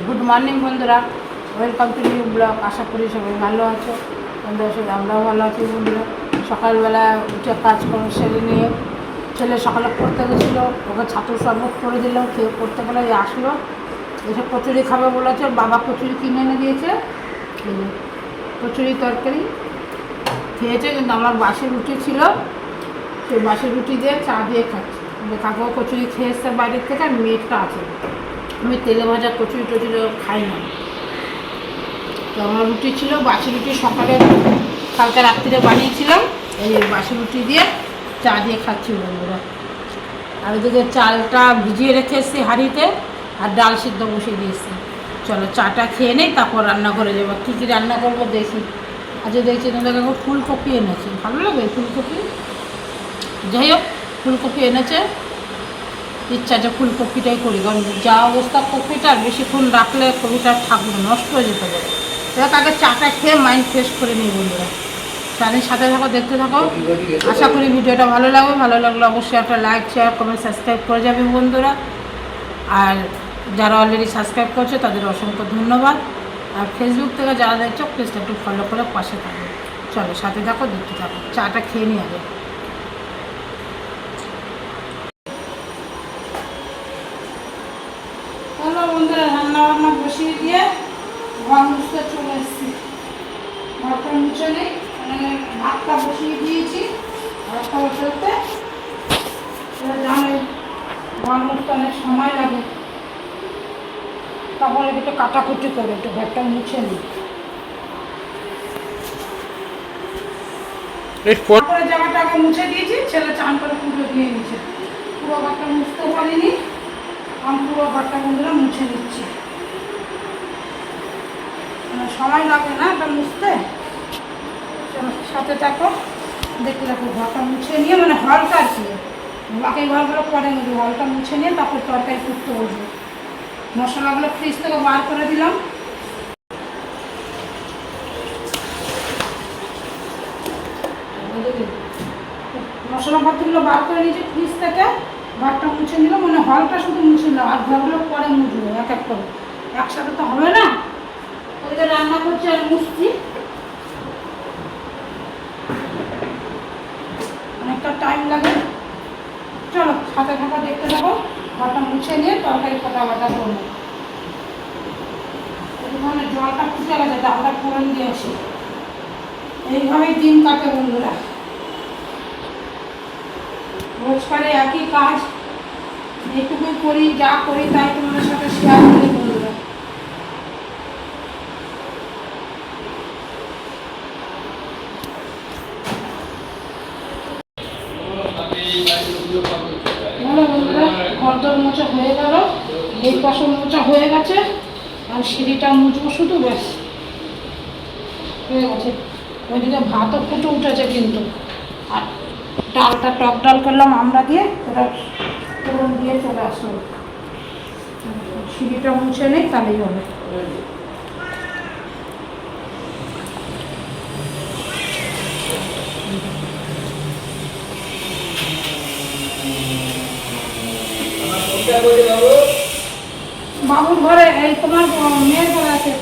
Good morning বন্ধুরা, welcome to new blog. আশা করি সবাই ভালো আছো বন্ধুরা, সাথে আমরাও ভালো আছি বন্ধুরা। সকালবেলা উঠে কাজকর্ম সেরে নিয়ে ছেলে সকালে পড়তে গেছিলো, ওকে ছাতুর শরবত করে দিল, খেয়ে পড়তে গেলে আসলো, এসে কচুরি খাবে বলেছে, বাবা কচুরি কিনে এনে দিয়েছে, কচুরি তরকারি খেয়েছে। কিন্তু আমার বাসি রুটি ছিল, সেই বাসি রুটি দিয়ে চা দিয়ে খাচ্ছি। কাকাও কচুরি খেয়ে এসছে বাইরের থেকে, আর মেয়েটা আছে। আমি তেলে ভাজা কচুরি টচুরি খাই না, তো আমার রুটি ছিল, বাসি রুটি সকালে কালকে রাত্রিরে বানিয়েছিলাম, এই বাসি রুটি দিয়ে চা দিয়ে খাচ্ছি বন্ধুরা। আর ওদিকে চালটা ভিজিয়ে রেখে এসেছি হাঁড়িতে, আর ডাল সিদ্ধ বসিয়ে দিয়েছি। চলো চাটা খেয়ে নেই, তারপর রান্না করে যাবো। কী কী রান্না করবো দেখি। আজকে দেখছি তোমাদের ফুলকপি এনেছে, ভালো লাগে ফুলকপি। যাই হোক, ফুলকপি এনেছে, ইচ্ছা আছে ফুলকপিটাই করি, কারণ যা অবস্থা কপিটার বেশিক্ষণ রাখলে কপিটা থাকবে, নষ্ট হয়ে যেতে পারে। এবার আগে চাটা খেয়ে মাইন্ড ফ্রেশ করে নিই বন্ধুরা। তাদের সাথে থাকো, দেখতে থাকো। আশা করি ভিডিওটা ভালো লাগবে। ভালো লাগলে অবশ্যই একটা লাইক, শেয়ার, কমেন্ট, সাবস্ক্রাইব করে যাবে বন্ধুরা। আর যারা অলরেডি সাবস্ক্রাইব করছে তাদের অসংখ্য ধন্যবাদ। আর ফেসবুক থেকে যারা দেখছো প্লিজটা একটু ফলো করে পাশে থাকবে। চলো সাথে থাকো, দেখতে থাকো। চাটা খেয়ে নিয়ে আগে। হ্যালো বন্ধুরা, রান্না বান্না বসিয়ে দিয়ে ঘর মুছতে চলে এসেছি। ঘরটা মুছে নেই, মানে ভাতটা বসিয়ে দিয়েছি। ভাতটা বসাতে জানে ঘর মুছতে অনেক সময় লাগে, তারপরে একটু কাটাকুটি করে একটু ঘরটা মুছে নিই। তারপরে জায়গাটা আগে মুছে দিয়েছি, ছেলে চান করে পুজো দিয়ে নিয়েছে। পুরো ঘরটা মুছতে পারিনি, আমি পুরো ঘরটা বন্ধুরা মুছে নিচ্ছি। সময় লাগে না এটা মুছতে। সাথে থাকো, দেখতে থাকো। ঘরটা মুছে নিয়ে, মানে হলটা আর কি, বাকি ঘরগুলো পরে নেবো। হলটা মুছে নিয়ে তারপর তরকারি করতে বসবো। মশলাগুলো ফ্রিজ থেকে বার করে দিলাম। মশলাপাতিগুলো বার করে নিয়েছি ফ্রিজ থেকে, ঘরটা মুছে নিলাম, মানে হলটা শুধু মুছে নিলাম, আর ঘরগুলো পরে মুছবো এক এক করে, একসাথে তো হবে না। ওইদিকে রান্না করছি আর মুছছি, অনেকটা টাইম লাগে। চলো সাথে থাকা, দেখতে থাকো। ঘরটা মুছে নিয়ে তরকারি কাটা বাটা করবো। মানে জলটা ফুটে গেছে, ডালটা ফোড়ন দিয়ে আসি। এইভাবেই দিন কাটে বন্ধুরা, রোজকারে একই কাজ, যেটুকুই করি, যা করি তাই তোমাদের সাথে শেয়ার করি বন্ধুরা। বলো বন্ধুরা, ঘরদর মোচা হয়ে গেল, এই পাশে মোচা হয়ে গেছে, আর সিঁড়িটা মুছবো শুধু, ব্যাস হয়ে গেছে। ওইদিকে ভাতও ফুটে উঠেছে কিন্তু, আর ডালটা টক ডাল করলাম আমরা দিয়ে, ওটা ফোড়ন দিয়ে চলে আসলো। সিঁড়িটা মুছে নেই, তাহলেই হবে। বাবুর ঘরে, এই তোমার মেয়ের ঘরে আছে।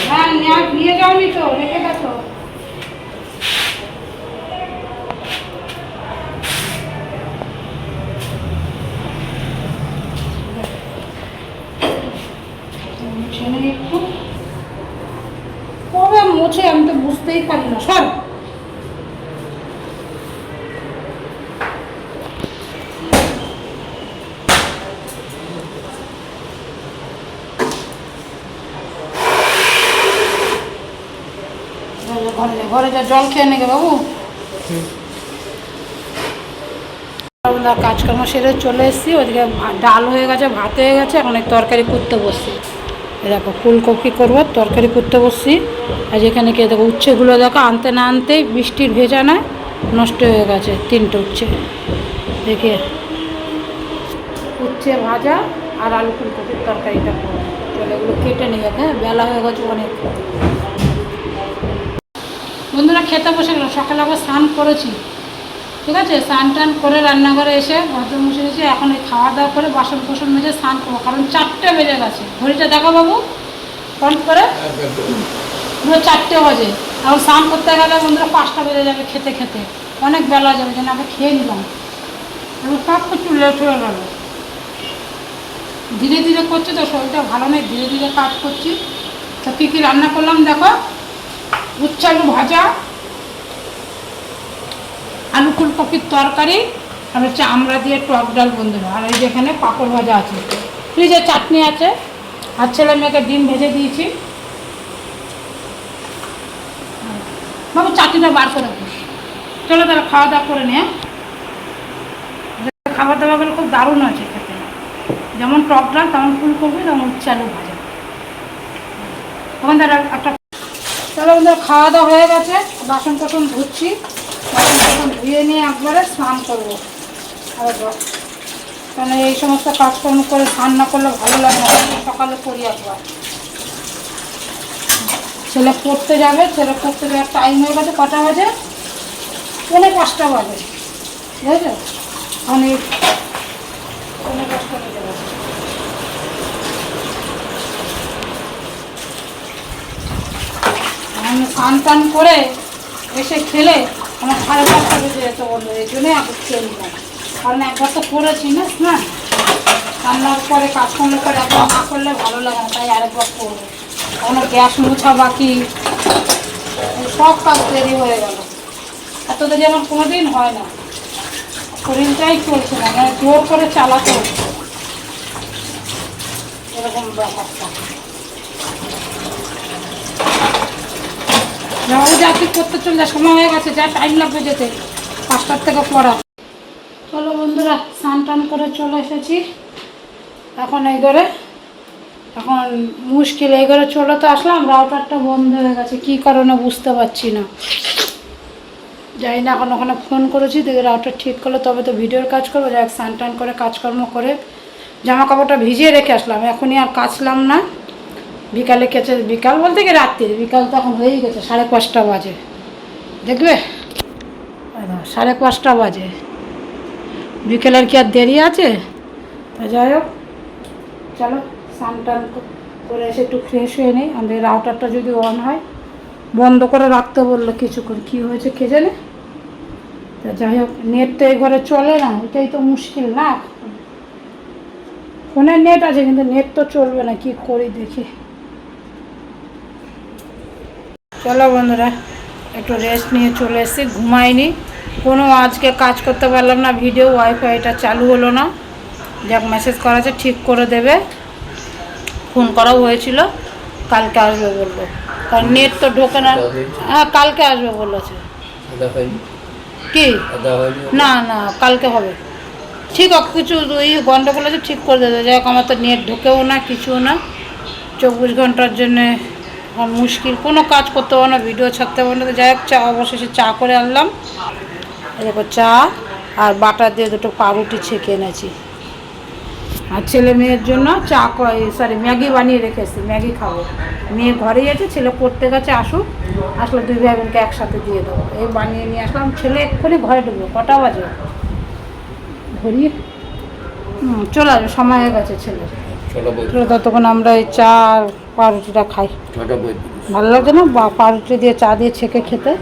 হ্যাঁ, নিয়ে যাওনি তো, রেখে গেছো। একটু কবে মুছে আমি তো বুঝতেই পারি না। সব ঘরে যা জল খেয়ে নেবে বাবু। কাজকর্ম সেরে চলে এসেছি, ওদিকে ডাল হয়ে গেছে, ভাত হয়ে গেছে, এখন তরকারি করতে বসছি। দেখো ফুলকপি করবো, তরকারি করতে বসছি। আর যেখানে কে দেখো উচ্ছেগুলো দেখো, আনতে না আনতেই বৃষ্টির ভেজা না নষ্ট হয়ে গেছে, 3টে উচ্ছে। দেখে উচ্ছে ভাজা আর আলু ফুলকপির তরকারিটা করবো। চলে এগুলো কেটে নিয়ে যাবে, হ্যাঁ বেলা হয়ে গেছে অনেক। বন্ধুরা খেতে বসে গেলাম, সকালে আবার স্নান করেছি, ঠিক আছে, স্নান টান করে রান্নাঘরে এসে ভাদ্র মুছে এসে এখন এই খাওয়া দাওয়া করে বাসন কোসন মেজে স্নান করবো, কারণ 4টে বেজে গেছে। ঘড়িটা দেখা বাবু ফোন করে, পুরো 4টে বাজে। এখন স্নান করতে গেলে বন্ধুরা 5টা বেজে যাবে, খেতে খেতে অনেক বেলা যাবে, যেন আগে খেয়ে নিলাম। এবং সব কিছু লেট হয়ে গেল। ধীরে ধীরে করছি তো, শরীরটা ভালো নেই, ধীরে ধীরে কাজ করছি। তো কী কী রান্না করলাম দেখো, উচ্ছে আলু ভাজা, আলু ফুলকপির তরকারি, আর হচ্ছে আমরা দিয়ে টক ডাল বন্ধুরা। আর এই যেখানে পাঁপড় ভাজা আছে, ফ্রিজে চাটনি আছে, আর ছেলে মেয়েকে ডিম ভেজে দিয়েছি। বাবু চাটনিটা বার করে দিস। চলো তাহলে খাওয়া দাওয়া করে নিয়ে, খাবার দাবারগুলো খুব দারুণ আছে খেতে, যেমন টক ডাল, তেমন ফুলকপি, তেমন উচ্ছে আলু ভাজা। ওখান থেকে একটা, চলো বন্ধুরা খাওয়া দাওয়া হয়ে গেছে, বাসন কোসন ধুচ্ছি, বাসন কোসন ধুয়ে নিয়ে একবারে স্নান করবো। কারণ এই সমস্ত কাজকর্ম করে স্নান না করলে ভালো লাগে না, সকালে করি একবার। ছেলে পড়তে যাবে, ছেলে পড়তে যাওয়ার টাইম হয়ে গেছে, কটা বাজে? 4:45 বাজে, বুঝেছো? অনেক 4:45 বেজে গেছে। স্নান টান করে এসে খেলে আমার 5:30 বেজে যেত বললো, এই জন্যই এখন খেয়ে নিলাম। কারণ একবার তো করেছি না স্নান, রান্নার পরে কাজকর্ম করে একবার না করলে ভালো লাগে না, তাই আরেকবার করবো। কোনো গ্যাস মোছা বাকি, সব কাজ দেরি হয়ে গেল। এত দেরি আমার কোনোদিন হয় না, শরীরটাই চলছে না, মানে জোর করে চালাতে হচ্ছে, এরকম ব্যাপারটা। ও যা ঠিক করতে চলে সময় হয়ে গেছে, যা টাইম লাগবে যেতে, 5টার থেকে পড়া। চলো বন্ধুরা স্নান টান করে চলে এসেছি, এখন এই ঘরে, এখন মুশকিল, এই ঘরে চলে তো আসলাম, রাউটারটা বন্ধ হয়ে গেছে, কী কারণে বুঝতে পারছি না, যাই না। এখন ওখানে ফোন করেছি, দেখে রাউটার ঠিক করলে তবে তো ভিডিওর কাজ করবো। যাই স্নান টান করে কাজকর্ম করে জামা কাপড়টা ভিজিয়ে রেখে আসলাম, এখনই আর কাচলাম না, বিকালে কেচে, বিকাল বলতে কি রাত্রির, বিকাল তো এখন হয়েই গেছে, 5:30 বাজে, দেখবে 5:30 বাজে, বিকেলের কি আর দেরি আছে? তো যাই হোক, চলো স্নান টান করে এসে একটু ফ্রেশ হয়ে নিই। আমাদের রাউটারটা যদি অন হয়, বন্ধ করে রাখতে বললো কিছুক্ষণ, কী হয়েছে কে জানে। তা যাই হোক, নেট তো এই ঘরে চলে না, এটাই তো মুশকিল না। ফোনের নেট আছে কিন্তু নেট তো চলবে না, কি করি দেখি। চলো বন্ধুরা একটু রেস্ট নিয়ে চলে এসেছি, ঘুমাইনি, কোনো আজকে কাজ করতে পারলাম না, ভিডিও ওয়াইফাইটা চালু হলো না। যাক মেসেজ করা আছে, ঠিক করে দেবে, ফোন করাও হয়েছিল, কালকে আসবে বললো, কারণ নেট তো ঢোকে না। হ্যাঁ কালকে আসবে বলেছে। কি না না কালকে হবে, ঠিক কিছু ওই গন্ডগোল আছে, ঠিক করে দেবে। যাই হোক আমার তো নেট ঢোকেও না, কিছুও না, 24 ঘন্টার জন্যে মুশকিল, কোনো কাজ করতে পারবো না, ভিডিও ছাড়তে পারবো না। তো যাই হোক চা, অবশেষে চা করে আনলাম, দেখো চা আর বাটার দিয়ে 2টো পাউরুটি ছেঁকে এনেছি, আর ছেলে মেয়ের জন্য ম্যাগি বানিয়ে রেখেছি, ম্যাগি খাবো। মেয়ে ঘরেই আছে, ছেলে পড়তে গেছে, আসলে 2 ভাই বোনকে একসাথে দিয়ে দেবো, এই বানিয়ে নিয়ে আসলাম। ছেলে এক্ষুনি ঘরে ঢুকবো, কটা বাজে ঘড়ি, চলে আসবে, সময় হয়ে গেছে ছেলে। ততক্ষণ আমরা এই চা আর পাউরুটিটা খাই, ভালো লাগছে না পাউরুটি দিয়ে চা দিয়ে ছেঁকে খেতে।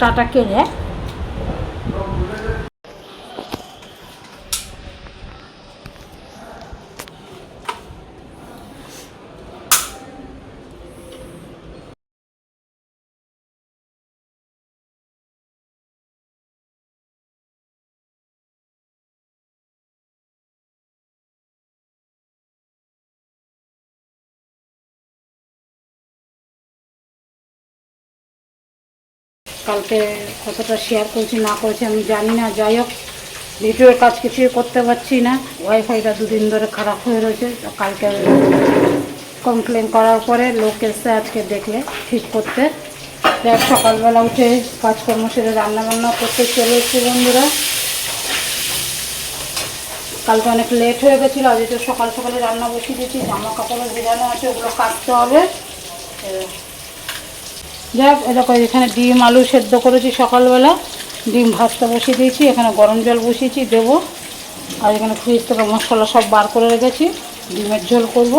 চাটা কেনে কালকে কতটা শেয়ার করেছি না করেছি আমি জানি না। যাই হোক ভিডিওর কাজ কিছুই করতে পারছি না, ওয়াইফাইটা 2 দিন ধরে খারাপ হয়ে রয়েছে। কালকে কমপ্লেন করার পরে লোক এসে আজকে দেখলে ঠিক করতে। দেখ সকালবেলা উঠে কাজকর্ম সেরে রান্নাবান্না করতে চলে এসেছি বন্ধুরা। কালকে অনেক লেট হয়ে গেছিলো, আজ তো সকাল সকালে রান্না বসিয়ে দিয়েছি, জামা কাপড়ও ভেজানো আছে, ওগুলো কাচতে হবে। যাক, এরকম এখানে ডিম আলু সেদ্ধ করেছি সকালবেলা, ডিম ভাজতে বসিয়ে দিয়েছি, এখানে গরম জল বসিয়েছি দেবো। আর এখানে ফ্রিজ থেকে মশলা সব বার করে রেখেছি, ডিমের ঝোল করব।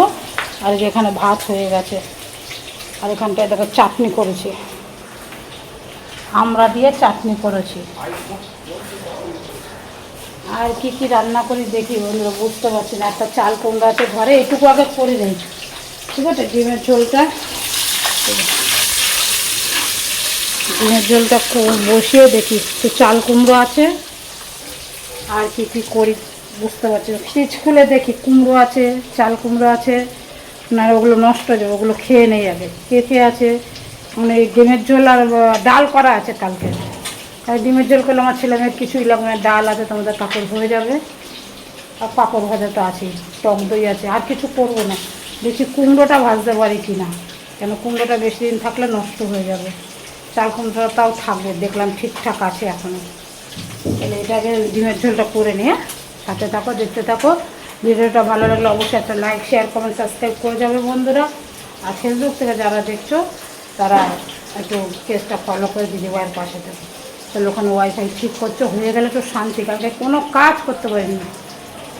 আর এখানে ভাত হয়ে গেছে। আর এখানটায় দেখো চাটনি করেছি, আমড়া দিয়ে চাটনি করেছি। আর কি কি রান্না করি দেখি বন্ধুরা, বুঝতে পারছি না। একটা চাল কুমড়া আছে ঘরে, এইটুকু আগে করে নেই, ঠিক আছে। ডিমের ঝোলটা বসিয়ে দেখি, তো চাল কুমড়ো আছে। আর কি কি করি বুঝতে পারছি না। ফ্রিজ খুলে দেখি কুমড়ো আছে, চাল কুমড়ো আছে, না ওগুলো নষ্ট হয়ে যাবে, ওগুলো খেয়ে নেই আগে। কে আছে, মানে ডিমের ঝোল আর ডাল করা আছে কালকে। তাই ডিমের ঝোল করলে আমার ছেলে মেয়ের কিছুই লাগবে না, ডাল আছে, তোমাদের কাপড় হয়ে যাবে। আর পাঁপড় ভাজা তো আছেই, টক দই আছে, আর কিছু করবো না। দেখি কুমড়োটা ভাজতে পারি কি না, কেন কুমড়োটা বেশি দিন থাকলে নষ্ট হয়ে যাবে। চাল কুমড়োটাও থাকবে, দেখলাম ঠিকঠাক আছে এখনও। তাহলে এটাকে ডিমের ঝোলটা করে নিয়ে সাথে থাকো, দেখতে থাকো। ভিডিওটা ভালো লাগলে অবশ্যই একটা লাইক, শেয়ার, কমেন্ট, সাবস্ক্রাইব করে যাবে বন্ধুরা। আর ফেসবুক থেকে যারা দেখছো তারা একটু পেজটা ফলো করে দিদিভাইয়ের পাশে থাকো। তাহলে ওখানে ওয়াইফাই ঠিক করছো, হয়ে গেলে তো শান্তি, কালকে কোনো কাজ করতে পারিনি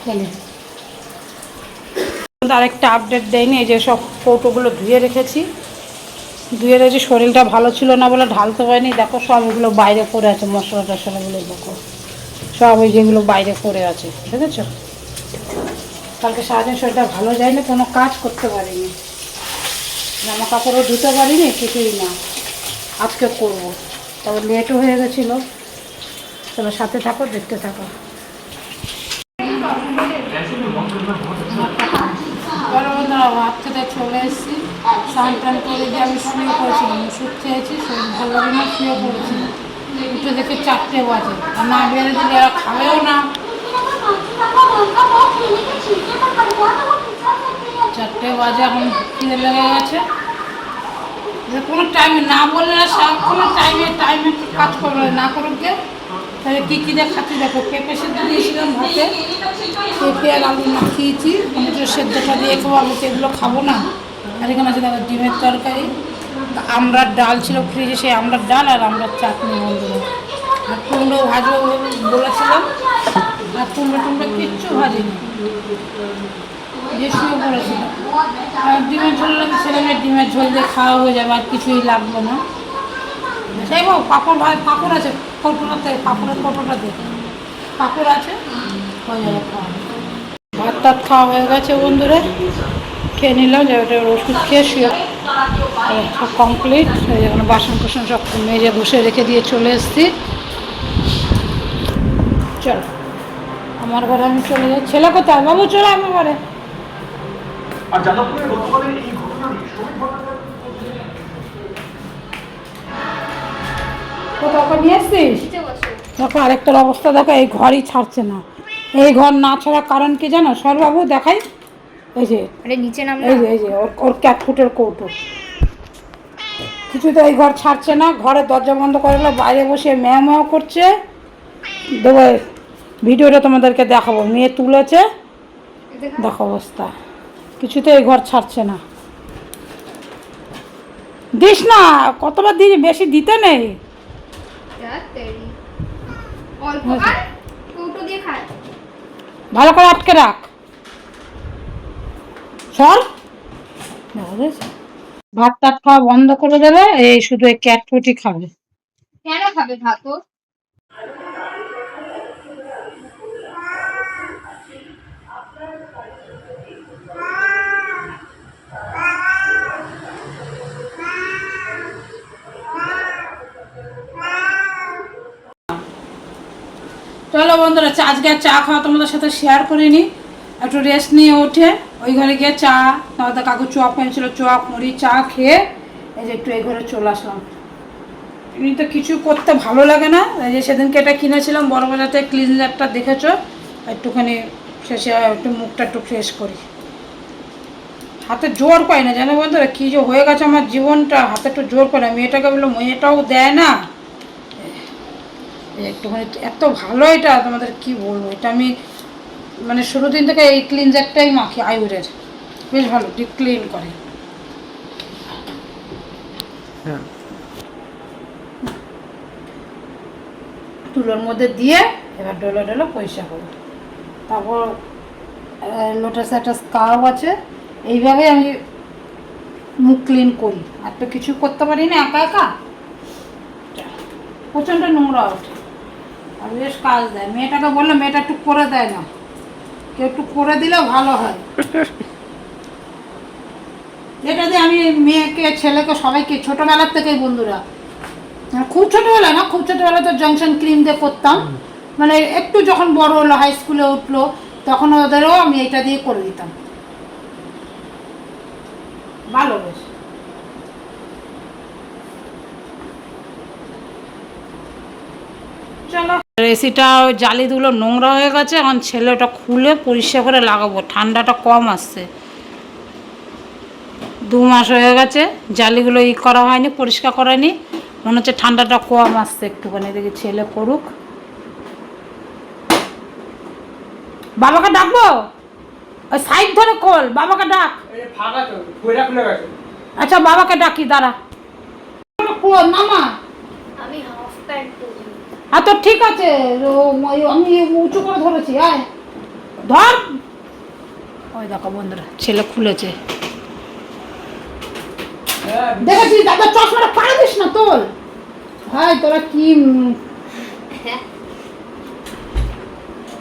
জানি। আরেকটা আপডেট দেয়নি, এই যে সব কৌটোগুলো ধুয়ে রেখেছি, শরীরটা ভালো ছিল না বলে ঢালতে পারিনি। দেখো সব এগুলো বাইরে পড়ে আছে, মশলা টশলাগুলো দেখো সব ওই যেগুলো বাইরে পড়ে আছে, বুঝেছ। কালকে সারাদিন শরীরটা ভালো যায়নি, কোনো কাজ করতে পারিনি, জামা কাপড়ও ধুতে পারিনি, কিছুই না। আজকে করবো, তবে লেটও হয়ে গেছিলো। তবে সাথে থাকো, দেখতে থাকো। ভাত খেতে চলে এসেছি, স্নান টান করে দিয়ে আমি শুয়ে পড়েছিলাম, ওষুধ খেয়েছি, শরীর ভালো লাগে না, শুয়ে পড়েছিলাম। উঠে দেখে 4টে বাজে, আর না বেড়ে দিলে এরা খাবেও না। 4টে বাজে, এখন খিদে লেগে গেছে। কোনো টাইমে না বললে না, কোনো টাইমে কাজ করবে না, করুক গে। তাহলে কী কী দিয়ে খাচ্ছি দেখো, পেঁপে সেদ্ধ দিয়েছিলাম ভাতে, পেঁপে আর আলু মাখিয়েছি, টমেটো সেদ্ধটা দিয়ে খাবো, আমি তো এগুলো খাবো না। আর এখানে আছে দেখো ডিমের তরকারি, আমড়ার ডাল ছিল ফ্রিজে, সেই আমড়ার ডাল আর আমড়ার চাটনি বন্ধুরা। আর কুমড়ো ভাজবো বলেছিলাম, আর কুমড়ো কিচ্ছু ভাজিনি, যে শুয়ে পড়েছিলাম। আর ডিমের ঝোল লাগে, ছেলে মেয়ের ডিমের ঝোল দিয়ে খাওয়া হয়ে যাবে, আর কিছুই লাগবে না। সেই পাঁপড় আছে কৌটোটাতে, পাঁপড়ের কৌটোটাতে পাঁপড় আছে, হয়ে যাবে খাওয়া। ভাত টাত খাওয়া হয়ে গেছে বন্ধুরা, খেয়ে নিলাম, যে ওটা ওষুধ খেয়ে শুয়ে সব কমপ্লিট। যেখানে বাসন কোসন সব মেজে বসে রেখে দিয়ে চলে এসেছি। চলো আমার ঘরে আমি চলে যাই। ছেলে কোথায়? বাবু চলো আমার ঘরে। কোথাও নিয়ে এসছিস? দেখো আরেকটার অবস্থা দেখো, এই ঘরই ছাড়ছে না। এই ঘর না ছাড়ার কারণ কি জানো? সরবাবু দেখাই, এই যে নিচে নাম, এই যে ওর ক্যাটফুটের কৌটো, কিছুতে এই ঘর ছাড়ছে না। ঘরের দরজা বন্ধ করে দিল, বাইরে বসে ম্যাও করছে। দেবো ভিডিওটা তোমাদেরকে দেখাবো, মেয়ে তুলেছে, দেখো অবস্থা, কিছুতে এই ঘর ছাড়ছে না। দিস না, কতবার দিস, বেশি দিতে নেই। ভালো করে আটকে রাখ, সর। ভাত টাত খাওয়া বন্ধ করে দেবে, এই শুধু এই ক্যাট ফুডই খাবে। কেন খাবে ভাত? চলো বন্ধুরা, আজকে চা খাওয়া তোমাদের সাথে শেয়ার করিনি, একটু রেস্ট নিয়ে উঠে ওই ঘরে গিয়ে চা, তোমাদের কাকু চপ এনেছিল, চপ মুড়ি চা খেয়ে এই যে একটু এই ঘরে চলে আসলাম। এমনি তো কিছু করতে ভালো লাগে না, এই যে সেদিনকে এটা কিনেছিলাম বড় বাজারতে, ক্লিনজারটা দেখেছো, একটুখানি শেষে একটু মুখটা একটু ফ্রেশ করি। হাতে জোর পাই না জানো বন্ধুরা, কী যে হয়ে গেছে আমার জীবনটা, হাতে একটু জোর পাই না। মেয়েটাকে বললো, মেয়েটাও দেয় না একটুখানি, এত ভালো এটা তোমাদের কি বলবো। এটা আমি মানে শুরু দিন থেকে এই ক্লিনজারটাই মাখি, আয়ুরের, বেশ ভালো, ডিপ ক্লিন করে। ধুলোর মধ্যে দিয়ে এবার ডলে ডলে পরিষ্কার করবো। তারপর লোটাস একটা স্কার্ফ আছে, এইভাবে আমি মুখ ক্লিন করি। আর তো কিছু করতে পারি না একা একা, প্রচণ্ড নোংরা ওঠে আর বেশ কাজ দেয়। মেয়েটাকে বললে মেয়েটা একটু করে দেয় না, কেউ একটু করে দিলে ভালো হয়। এটা দিয়ে আমি মেয়েকে ছেলেকে সবাইকে ছোটোবেলার থেকেই বন্ধুরা, খুব ছোটোবেলায় না, খুব ছোটোবেলায় তো জংশন ক্রিম দিয়ে করতাম, মানে একটু যখন বড় হলো হাই স্কুলে উঠলো তখন ওদেরও আমি এটা দিয়ে করে দিতাম। ভালো বেশ। চলো, এসিটা জালিগুলো নোংরা হয়ে গেছে, এখন ছেলে ওটা খুলে পরিষ্কার করে লাগাবো। ঠান্ডাটা কম আসছে, 2 মাস হয়ে গেছে জালিগুলো করা হয়নি, পরিষ্কার করায়নি। মনে হচ্ছে ঠান্ডাটা কম আসছে একটুখানি, দেখি ছেলে করুক। বাবাকে ডাকবো? ওই সাইড ধরে খোল, বাবাকে ডাক। আচ্ছা বাবাকে ডাকি, দাঁড়া। মামা আমি হাফ প্যান্ট পরি। তো ঠিক আছে, আমি উঁচু করে ধরেছি। আয় ধর। ওই দেখো বন্ধুরা, ছেলে খুলেছে, দেখেছিস? দাদা চশমাটা পাড়া দিস না, তোল ভাই। তোরা কি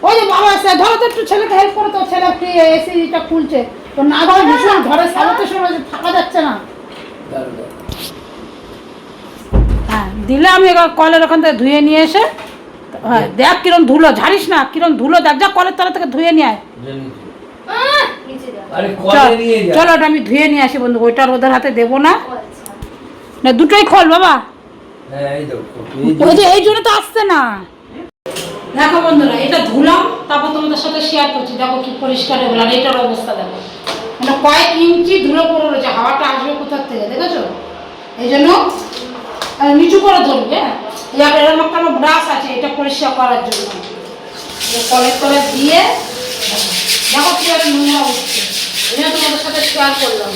ওই যে বাবা এসে ধরো তো, একটু ছেলেকে হেল্প করো তো। ছেলে এসিটা খুলছে তো, না ধরে ভীষণ ঘরে সারাতে সময় থাকা যাচ্ছে না। হ্যাঁ দিলে আমি কলের ওখান থেকে ধুয়ে নিয়ে এসে, হ্যাঁ দেখ কিরম ধুলো, ঝাড়িস না, কিরম ধুলো দেখ, যা কলের তলা থেকে ধুয়ে নিয়ে আয়। চলো ওটা আমি ধুয়ে নিয়ে আসি বন্ধু, ওইটা ওদের হাতে দেবো না। না দুটোই খোল বাবা, ওই যে এই জন্য তো আসছে না। দেখো বন্ধুরা, এটা ধুলাম, তারপর তোমাদের সাথে শেয়ার করছি। দেখো কি পরিষ্কার হয়ে গেল, আর এটার অবস্থা দেখো, মানে কয়েক ইঞ্চি ধুলো পড়ে রয়েছে। হাওয়াটা আসবে কোথার থেকে দেখেছো? এই জন্য নিচু করে ধরবে। এবার এরকম একটা আমার ব্রাশ আছে, এটা পরিষ্কার করার জন্য। কলের তলে দিয়ে দেখো কি একটা নোংরা উঠছে, এটা তোমাদের সাথে শেয়ার করলাম।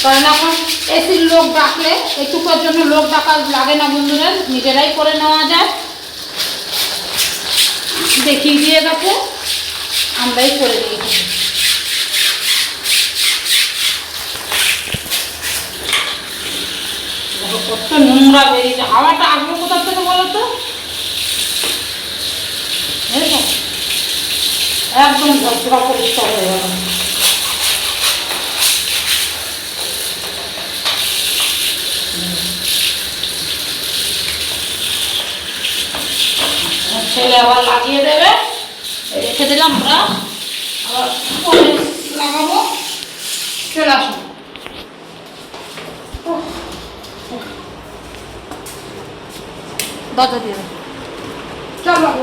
কারণ এখন এসির লোক ডাকলে এইটুকুর জন্য লোক ডাকা লাগে না বন্ধুরা, নিজেরাই করে নেওয়া যায়। দেখিয়ে দিয়ে গেছে, আমরাই করে দিয়েছি। কত নোংরা বেরিয়েছে, হাওয়াটা আসবে কোথার থেকে বলো তো? একদম ঝরঝরা পরিষ্কার হয়ে গেল। ছেলে আবার লাগিয়ে দেবে, রেখে দিলাম। আমরা আবার পরে লাগাবো। চলে আসুন। দাদা দিয়ে চল বাবু।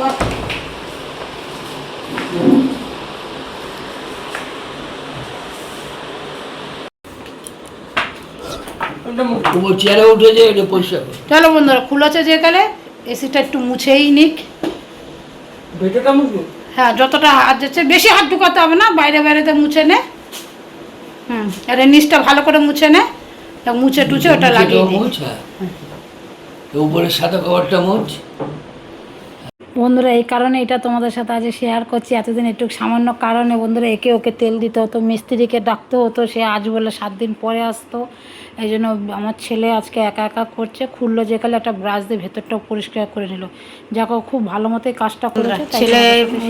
চেয়ারে উঠেছে, এটা পরিষ্কার। চলো বন্ধুরা, খুলেছে যেখানে, এসিটা একটু মুছেই নিক। ভেতরটা মুছবো? হ্যাঁ যতটা হাত যাচ্ছে, বেশি হাত ঢুকাতে হবে না, বাইরে বাইরেতে মুছে নে। আর নিচটা ভালো করে মুছে নে, মুছে টুছে ওটা লাগিয়ে মুছ। উপরের সাদা কভারটা মুছ। বন্ধুরা এই কারণে এটা তোমাদের সাথে আজ শেয়ার করছি। এতদিন একটু সামান্য কারণে বন্ধুরা একে ওকে তেল দিতে হতো, মিস্ত্রিকে ডাকতে হতো, সে আজ বলে 7 দিন পরে আসতো। এই জন্য আমার ছেলে আজকে একা একা করছে। খুললো যেখানে একটা ব্রাশ দিয়ে ভেতরটাও পরিষ্কার করে নিল। যাকে খুব ভালো মতোই কাজটা করেছে। ছেলে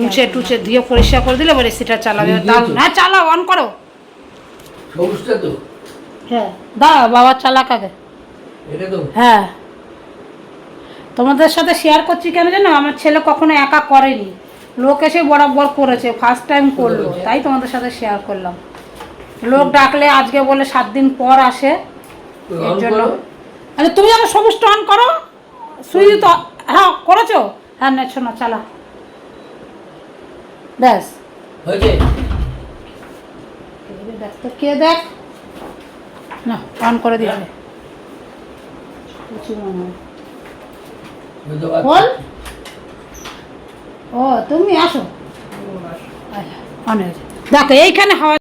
মুছে টুছে দিয়ে পরিষ্কার করে দিলে এবার এসিটা চালাবে। হ্যাঁ চালাও, অন করো। সবুজটা তো? হ্যাঁ দাঁড়াও, বাবা চালাক আগে। এটা তো? হ্যাঁ তোমাদের সাথে শেয়ার করছি কেন জানো, আমার ছেলে কখনো একা করেনি, লোক এসে বরাবর করেছে, ফার্স্ট টাইম করলো, তাই তোমাদের সাথে শেয়ার করলাম। লোক ডাকলে আজকে বলে 7 দিন পর আসে, এর জন্য। আচ্ছা তুমি আমার সবুজটা অন করো, সুইচ তো হ্যাঁ করেছো? হ্যাঁ না শোনো, চালা ব্যাস হয়েছে। দেখ তো কে, দেখ না অন করে দিয়েছে কিছু মনে হয়। বল, ও তুমি আসো, অন হয়েছে। দেখো এইখানে হাওয়া